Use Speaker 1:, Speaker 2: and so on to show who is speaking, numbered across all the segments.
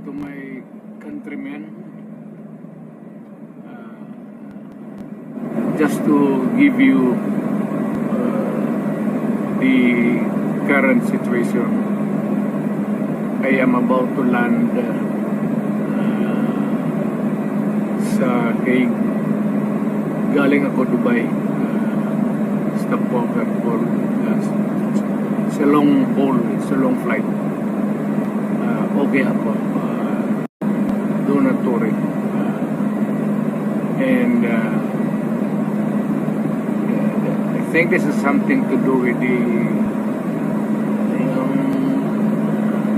Speaker 1: to my countrymen, just to give you the current situation. I am about to land sa Hague. Galing ako Dubai, stopover for it's a long haul, it's a long flight. Okay ako, do not worry. And I think this is something to do with the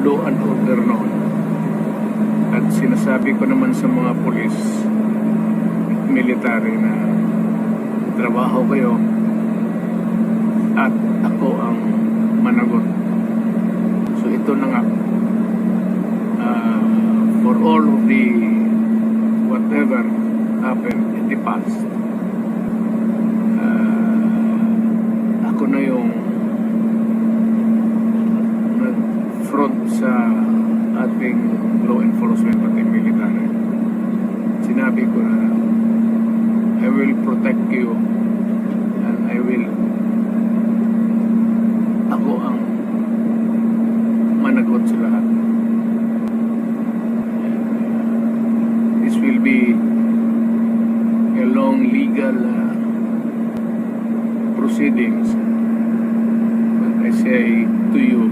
Speaker 1: law and order noon. At sinasabi ko naman sa mga pulis at military na trabaho kayo at ako ang managot. So ito na nga, for all of the whatever happened in the past, ako na yung nag-front sa ating law enforcement at military. Sinabi ko na I will protect you and I will, ako ang managot sa lahat. This will be a long legal proceedings, but I say to you,